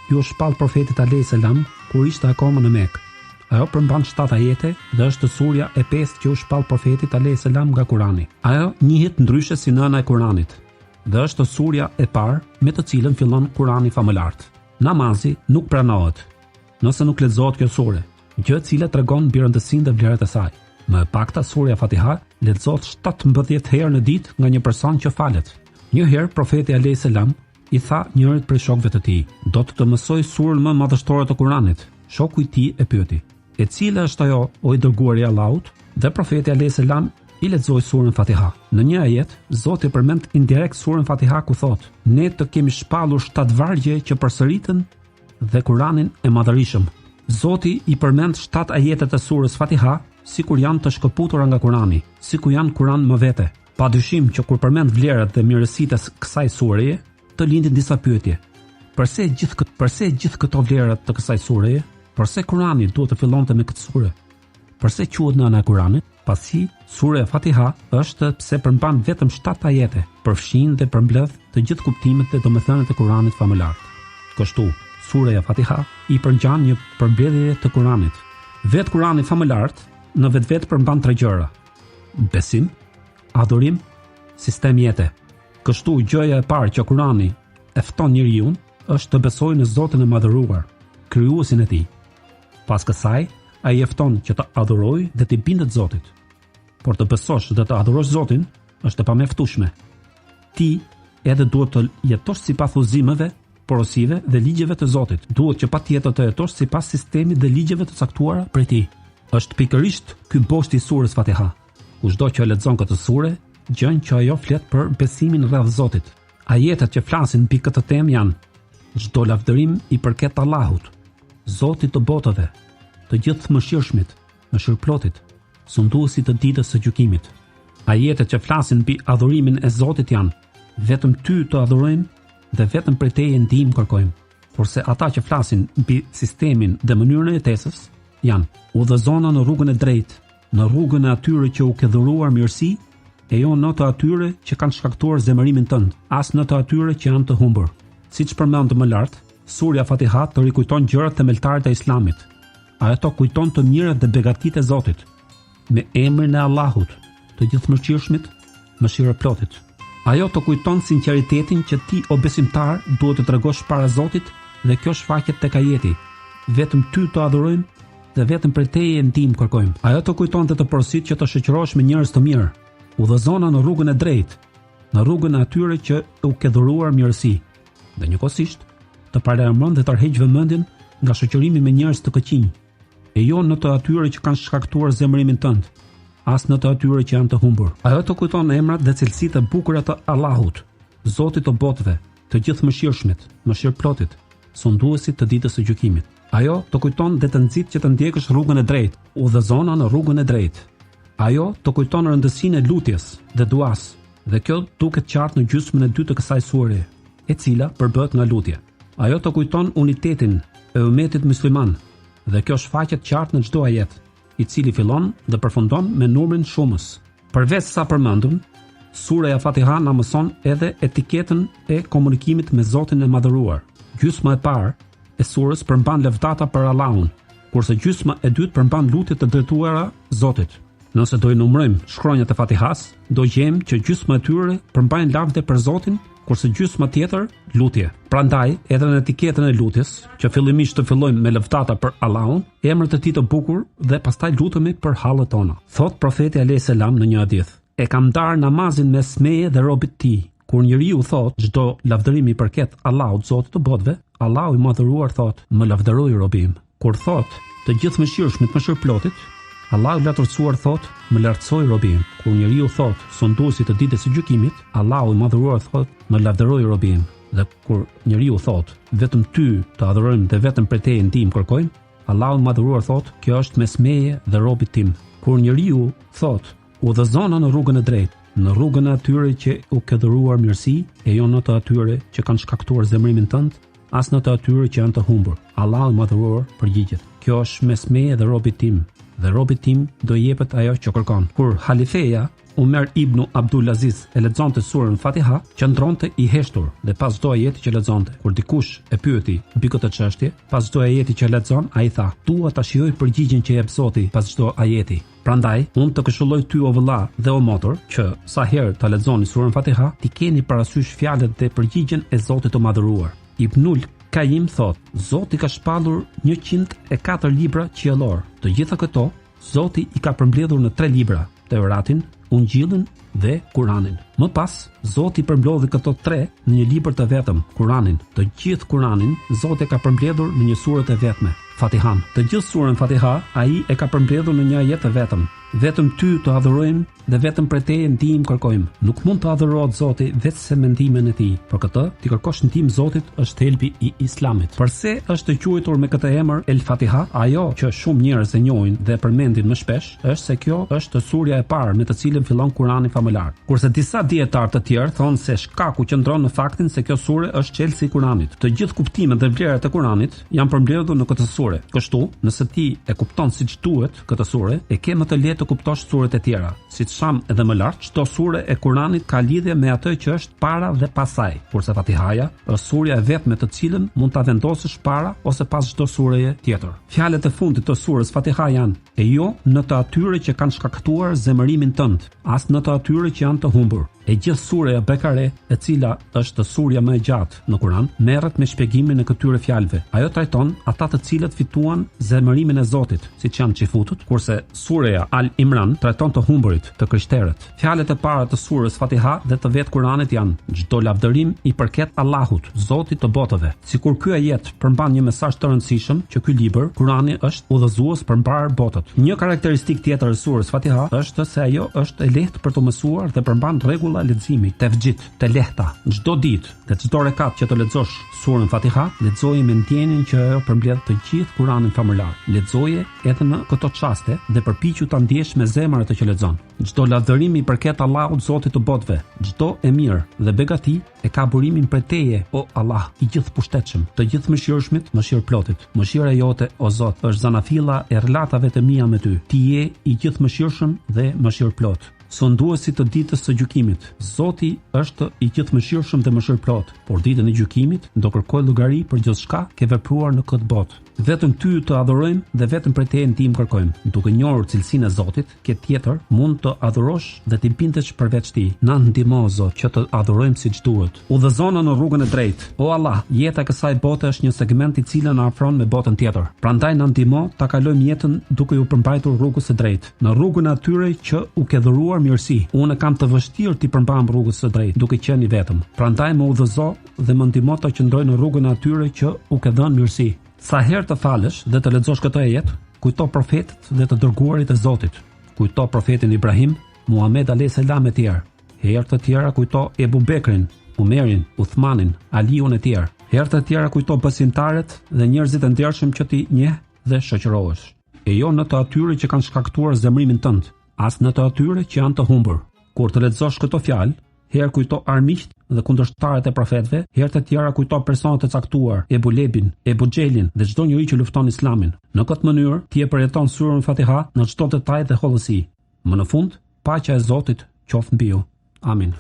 ju shpall profetit alayhis salam kur ishte akoma në Mekë. Ajo përmban 7 ajete dhe është surja e 5 që u shpall profetit alayhis salam nga Kurani. Ajo njihet ndryshe si nëna e Kuranit dhe është surja e parë me të cilën fillon Kurani famëlart. Namazi nuk pranohet nëse nuk lexohet kjo sure, gjë e cila tregon mbi rëndësinë dhe vlerat e saj. Më e pakta surja Fatiha lexohet 17 herë në ditë nga një person që falet. Një herë profeti alayhis salam i tha njërit prej shokëve të tij: "Do të mësoj surën më madhështore të Kuranit." Shoku i tij e pyeti: "E cila është ajo, o i dërguari i Allahut?" Dhe profeti alayhis salam i lexoi surën Fatiha. Në një ajet, Zoti përmend indirekt surën Fatiha ku thotë: "Ne të kemi shpallur 7 vargje që përsëriten dhe Kuranin e madhërisëm." Zoti i përmend 7 ajete të surës Fatiha sikur janë të shkëputura nga Kurani, sikur janë Kuran më vete. Padyshim që kur përmend vlerat dhe mirësitë e kësaj sureje, të lindin disa pyetje. Përse gjithë këto vlerat të kësaj sureje? Përse Kurani duhet të fillonte me këtë sure? Përse quhet nëna e Kuranit? Pasi sura e Fatiha është pse përmban vetëm 7 ajete, përfshin dhe përmbledh të gjithë kuptimet dhe domethëniet e Kuranit famëlar. Kështu, sura e Fatiha i përngjan një përmbledhje të Kuranit. Vetë Kurani famëlar në vetvete përmban 3 gjëra: besim, adhurim, sistem jete. Kështu, gjëja e parë që Kurani e fton njeriu është të besojë në Zotin e madhëruar, krijuesin e tij. Pas kësaj, ai e fton që të adhurojë dhe të bindet Zotit. Por të besosh dhe të adhurosh Zotin është e pamjaftueshme. Ti edhe duhet të jetosh sipas udhëzimeve, porosive dhe ligjeve të Zotit. Duhet që patjetër të jetosh sipas sistemit dhe ligjeve të caktuara prej tij. Është pikërisht ky boshti i surës Fatiha. Kushdo që e lexon këtë sure, gjen që ajo flet për besimin rreth Zotit. Ajetet që flasin mbi këtë temë janë: çdo lavdërim i përket Allahut, Zotit të botëve, të gjithë mëshirshmit, mëshirëplotit, sunduesit të ditës së gjykimit. Ajetet që flasin mbi adhurimin e Zotit janë: vetëm ty të adhurojmë dhe vetëm prej teje ndihmë kërkojmë. Kurse ata që flasin mbi sistemin dhe mënyrën e jetesës janë: udhëzona në rrugën e drejtë, në rrugën e atyre që u ke dhuruar mirësi, e jo në të atyre që kanë shkaktuar zemërimin tënd, as në të atyre që janë të humbur. Siç përmendëm më lart, surja Fatiha të rikujton gjërat themeltare të Islamit. Ajo kujton të mirat dhe begatitë e Zotit, me emrin e Allahut, të gjithëmëshirshmit, mëshirëplotit. Ajo të kujton sinqeritetin që ti o besimtar duhet të tregosh para Zotit, dhe kjo shfaqet tek ajeti: vetëm ty të adhurojmë dhe vetëm prej teje ndihmë kërkojmë. Ajo të kujton të porositë që të shoqërohesh me njerëz të mirë, udhëzona në rrugën e drejtë, në rrugën e atyre që u ke dhuruar mirësi, dhe njëkohësisht të paralajmëron dhe të tërheq vëmendjen nga shoqërimi me njerëz të këqij, e jo në të atyre që kanë shkaktuar zemërimin tënd, as në të atyre që janë të humbur. Ajo të kujton emrat dhe cilësitë e bukura të Allahut, Zotit të botëve, të gjithëmëshirshmit, mëshirëplotit, sunduesit të ditës së gjykimit. Ajo të kujton dhe të nxit që të ndjekësh rrugën e drejtë, udhëzona në rrugën e drejtë. Ajo të kujton rëndësinë e lutjes dhe duas, dhe kjo duket qartë në gjysmën e 2 të kësaj sure, e cila përbëhet nga lutje. Ajo të kujton unitetin e ummetit musliman, dhe kjo shfaqet qartë në çdo ajet, i cili fillon dhe përfundon me numrin shumës. Përveç sa përmendëm, sura e Fatiha na mëson edhe etiketën e komunikimit me Zotin e madhëruar. Gjysma e parë e surës përmban lëvdata për Allahun, kurse gjysma e dytë përmban lutjet të drejtuara Zotit. Nëse do i numërojmë shkronjat e Fatihas, do gjejmë që gjysma e tyre përmbajnë lavde për Zotin, kurse gjysma tjetër lutje. Prandaj, edhe në etiketën e lutjes, që fillimisht të fillojmë me lëvdata për Allahun, emrat e tij të bukur dhe pastaj lutemi për hallet tona. Thot profeti alayhis salam në një hadith: "E kam ndarë namazin mes meje dhe robit tij." Kur njeriu thot çdo lavdërim i përket Allahut, Zotit të botëve, Allahu i madhëruar thot: "Më lavdëroj robim." Kur thot të gjithëmëshirshmit, mëshirëplotit, Allahu i lartësuar thot: "Më lartësoj robim." Kur njeriu thot sunduesit të ditës së gjykimit, Allahu i madhëruar thot: "Më lavdëroj robim." Dhe kur njeriu thot vetëm ty të adhurojmë dhe vetëm prej teje ndihmë kërkojmë, Allahu i madhëruar thot: "Kjo është mes meje dhe robit tim." Kur njeriu thot udhëzona në rrugën e drejtë, në rrugën e atyre që u ke dhuruar mirësi, e jo në të atyre që kanë shkaktuar zemërimin tënd, as në të atyre që janë të humbur, Allahu i madhëruar përgjigjet: "Kjo është mes meje dhe robit tim." dhe robit tim do i jepet ajo që kërkon. Kur halifeja Umer ibn Abdulaziz e lexonte surën Fatiha, qëndronte i heshtur dhe pas çdo ajeti që lexonte. Kur dikush e pyeti mbi këtë çështje, pas çdo ajeti që lexon, ai tha: "Dua ta shijoj përgjigjen që jep Zoti pas çdo ajeti." Prandaj, unë të këshilloj ty o vëlla dhe o motor që sa herë ta lexoni surën Fatiha, ti keni parasysh fjalët dhe përgjigjen e Zotit të Madhëruar. Ibnul Qayyim thot: Zoti ka shpallur 104 libra qiellor. Të gjitha këto Zoti i ka përmbledhur në 3 libra: Teuratin, Ungjillin dhe Kuranin. Më pas, Zoti përmbledhi këto 3 në një libër të vetëm, Kuranin. Të gjithë Kuranin Zoti ka përmbledhur në një surë të vetme, Fatihan. Të gjithë surën Fatiha ai e ka përmbledhur në një ajet të vetëm. Vetëm ty të adhurojmë dhe vetëm prej teje ndihmë kërkojmë. Nuk mund të adhurohet Zoti vetëm me ndihmën e tij. Për këtë, ti kërkosh ndihmën Zotit është thelbi i Islamit. Përse është quajtur me këtë emër El Fatiha? Ajo që shumë njerëz e njohin dhe përmendin më shpesh është se kjo është surja e parë me të cilën fillon Kurani famëlar. Kurse disa dietar të tjerë thonë se shkaku qëndron në faktin se kjo sure është çelësi i Kuranit. Të gjithë kuptimet dhe vlerat e Kuranit janë përmbledhur në këtë sure. Kështu, nëse ti e kupton siç duhet këtë sure, e ke më të lehtë të kuptosh suret e tjera. Siç tham edhe më lart, çdo sure e Kuranit ka lidhje me atë që është para dhe pas saj, kurse Fatihaja është surja e vetme të cilën mund ta vendosësh para ose pas çdo sureje tjetër. Fjalët e fundit të surës Fatiha janë: "E jo në të atyre që kanë shkaktuar zemërimin tënd, as në të atyre që janë të humbur." E gjithë sureja Bekare, e cila është surja më e gjatë në Kur'an, merret me shpjegimin e këtyre fjalëve. Ajo trajton ata të cilët fituan zemërimin e Zotit, siç janë xifutut, kurse sureja Al Imran trajton të humburit, të krishterët. Fjalët e para të surës Fatiha dhe të vetë Kur'anit janë: çdo lavdërim i përket Allahut, Zotit të botëve. Sikur ky ajet përmban një mesazh të rëndësishëm që ky libër, Kur'ani, është udhëzues për mbar botët. Një karakteristikë tjetër e surës Fatiha është se ajo është e lehtë për të mësuar dhe përmban rregulla leximi, tefxhit, të lehta. Çdo ditë dhe çdo rekat që të lexosh surën Fatiha, lexoje me ndjenjen që ajo përmbledh të gjithë Kur'anin famëlar. Lexoje edhe në këto çaste dhe përpiqu ta ndjesh me zemër atë që lexon. Çdo lavdërim i përket Allahut, Zotit të botëve. Çdo e mirë dhe begati e ka burimin prej teje, o Allah, i gjithë pushtetshëm, të gjithë mëshirshmit, mëshirëplotit. Mëshira jote, o Zot, është zanafilla e relatave të mia me ty. Ti je i gjithë mëshirshëm dhe mëshirëplot. Sonduesi të ditës së gjykimit. Zoti është i gjithëmëshirshëm dhe mëshirëplot, por ditën e gjykimit do kërkojë llogari për gjithçka ke vepruar në këtë botë. Vetëm ty të adhurojmë dhe vetëm prej teje ndihmë kërkojmë. Duke njohur cilësinë e Zotit, ke tjetër mund të adhurosh dhe të bindesh përveç tij. Na ndihmo Zot që të adhurojmë siç duhet. Udhëzona në rrugën e drejtë. O Allah, jeta e kësaj bote është një segment i cili na afron me botën tjetër. Prandaj na ndihmo ta kalojmë jetën duke u përmbajtur rrugës së drejtë, në rrugën e atyre që u ke dhuruar mirësi. Unë kam të vështirë t'i përmbam rrugës së drejtë duke qenë i vetëm. Prandaj më udhëzo dhe më ndihmo të qëndroj në rrugën e atyre që u ke dhënë mirësi. Sa herë të falësh dhe të lexosh këtë ajet, kujto profetët dhe të dërguarit e Zotit. Kujto profetin Ibrahim, Muhammed alayhis salam e tjerë. Herë të tjera kujto Ebu Bekrin, Umerin, Uthmanin, Aliun e tjerë. Herë të tjera kujto besimtarët dhe njerëzit e ndershëm që ti njeh dhe shoqërohesh. E jo në të atyre që kanë shkaktuar zemrimin tënd, as në të atyre që janë të humbur. Kur të lexosh këto fjalë, herë kujto armiqt dhe kundërshtarët e profetëve, herë të tjera kujto personat e caktuar, Ebu Lebin, Ebu Xhelin dhe çdo njeri që lufton Islamin. Në këtë mënyrë, ti e përjeton surën Fatiha në çdo detaj dhe hollësi. Më në fund, paqja e Zotit qoftë mbi ju. Amin.